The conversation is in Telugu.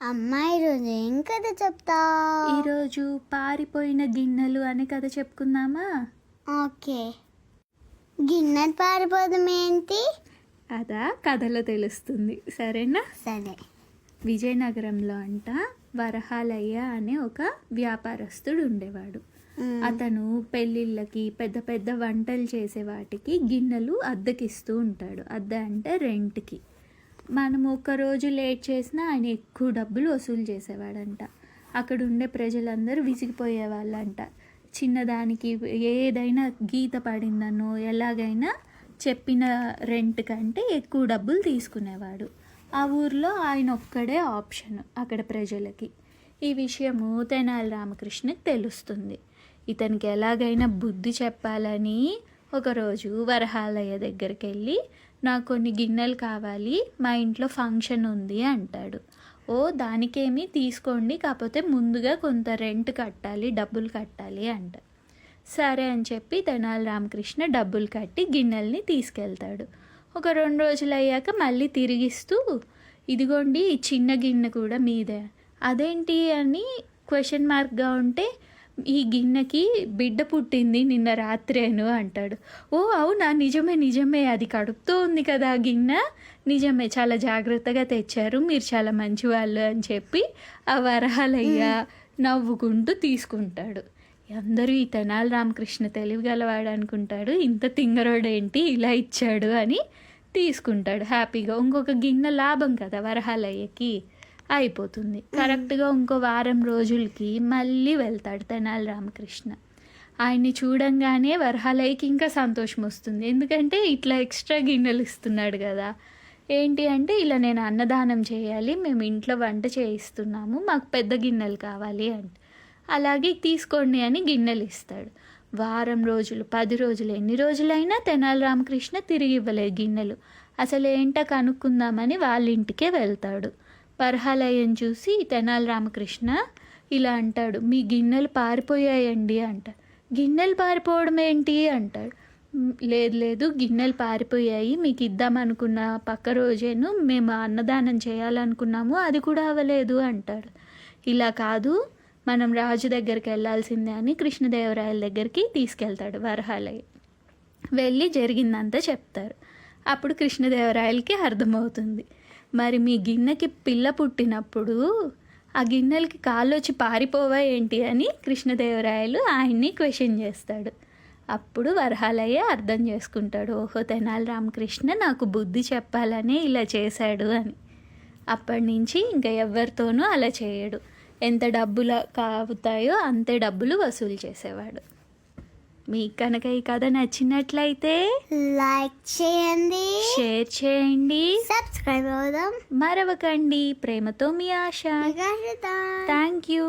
అమ్మాయి రోజు ఏం కథ చెప్తావు? ఈరోజు పారిపోయిన గిన్నెలు అనే కథ చెప్పుకుందామా? ఓకే. గిన్నెలు పారిపోవడం ఏంటి? అదా కథలో తెలుస్తుంది, సరేనా? సరే. విజయనగరంలో వరహాలయ్య అనే ఒక వ్యాపారస్తుడు ఉండేవాడు. అతను పెళ్ళిళ్ళకి పెద్ద పెద్ద వంటలు చేసే వాటికి గిన్నెలు అద్దెకిస్తూ ఉంటాడు. అద్దె అంటే రెంట్కి. మనం ఒక్కరోజు లేట్ చేసినా ఆయన ఎక్కువ డబ్బులు వసూలు చేసేవాడంట. అక్కడ ఉండే ప్రజలందరూ విసిగిపోయేవాళ్ళంట. చిన్నదానికి ఏదైనా గీత పడిందనో ఎలాగైనా చెప్పిన రెంట్ కంటే ఎక్కువ డబ్బులు తీసుకునేవాడు. ఆ ఊర్లో ఆయన ఒక్కడే ఆప్షన్ అక్కడ ప్రజలకి. ఈ విషయము తెనాలి రామకృష్ణకి తెలుస్తుంది. ఇతనికి ఎలాగైనా బుద్ధి చెప్పాలని ఒకరోజు వరహాలయ్య దగ్గరికి వెళ్ళి, నాకు కొన్ని గిన్నెలు కావాలి, మా ఇంట్లో ఫంక్షన్ ఉంది అంటాడు. ఓ దానికేమీ తీసుకోండి, కాకపోతే ముందుగా కొంత రెంట్ కట్టాలి, డబ్బులు కట్టాలి అంట. సరే అని చెప్పి తెనాలి రామకృష్ణ డబ్బులు కట్టి గిన్నెల్ని తీసుకెళ్తాడు. ఒక 2 రోజులు అయ్యాక మళ్ళీ తిరిగిస్తూ, ఇదిగోండి ఈ చిన్న గిన్నె కూడా మీదే. అదేంటి అని క్వశ్చన్ మార్క్గా ఉంటే, ఈ గిన్నెకి బిడ్డ పుట్టింది నిన్న రాత్రేను అంటాడు. ఓ అవునా, నిజమే నిజమే, అది కడుపుతూ ఉంది కదా ఆ గిన్నె, నిజమే, చాలా జాగ్రత్తగా తెచ్చారు, మీరు చాలా మంచివాళ్ళు అని చెప్పి ఆ వరహాలయ్య నవ్వుకుంటూ తీసుకుంటాడు. అందరూ ఈ తెనాలి రామకృష్ణ తెలివిగలవాడు అనుకుంటాడు, ఇంత తింగరోడేంటి ఇలా ఇచ్చాడు అని తీసుకుంటాడు హ్యాపీగా. ఇంకొక గిన్నె లాభం కదా వరహాలయ్యకి, అయిపోతుంది. కరెక్ట్గా ఇంకో వారం రోజులకి మళ్ళీ వెళ్తాడు తెనాలి రామకృష్ణ. ఆయన్ని చూడంగానే వరహాలయ్యకి ఇంకా సంతోషం వస్తుంది, ఎందుకంటే ఇట్లా ఎక్స్ట్రా గిన్నెలు ఇస్తున్నాడు కదా. ఏంటి అంటే, ఇలా నేను అన్నదానం చేయాలి, మేము ఇంట్లో వంట చేయిస్తున్నాము, మాకు పెద్ద గిన్నెలు కావాలి అంటే, అలాగే తీసుకోండి అని గిన్నెలు ఇస్తాడు. వారం రోజులు 10 రోజులు ఎన్ని రోజులైనా తెనాలి రామకృష్ణ తిరిగి ఇవ్వలేదు గిన్నెలు. అసలు ఏంటో కనుక్కుందామని వాళ్ళ ఇంటికే వెళ్తాడు. వరహాలయ్యని చూసి తెనాలి రామకృష్ణ ఇలా అంటాడు, మీ గిన్నెలు పారిపోయాయండి అంట. గిన్నెలు పారిపోవడం ఏంటి అంటాడు. లేదు లేదు, గిన్నెలు పారిపోయాయి, మీకు ఇద్దామనుకున్న పక్క రోజేను మేము అన్నదానం చేయాలనుకున్నాము, అది కూడా అవ్వలేదు అంటాడు. ఇలా కాదు, మనం రాజు దగ్గరికి వెళ్ళాల్సిందే అని కృష్ణదేవరాయల దగ్గరికి తీసుకెళ్తాడు వరహాలయ్య. వెళ్ళి జరిగిందంతా చెప్తారు. అప్పుడు కృష్ణదేవరాయలకి అర్థమవుతుంది, మరి మీ గిన్నెకి పిల్ల పుట్టినప్పుడు ఆ గిన్నెలకి కాళ్ళు వచ్చి పారిపోవా ఏంటి అని కృష్ణదేవరాయలు ఆయన్ని క్వశ్చన్ చేస్తాడు. అప్పుడు వరహాలయ్య అర్థం చేసుకుంటాడు, ఓహో తెనాలి రామకృష్ణ నాకు బుద్ధి చెప్పాలని ఇలా చేశాడు అని. అప్పటి నుంచి ఇంకా ఎవరితోనూ అలా చేయడు. ఎంత డబ్బులు కావుతాయో అంతే డబ్బులు వసూలు చేసేవాడు. మీకు కనుక ఈ కథ నచ్చినట్లయితే లైక్ చేయండి, షేర్ చేయండి, సబ్స్క్రైబ్ అవుదాం మరవకండి. ప్రేమతో మీ ఆశ. Thank you.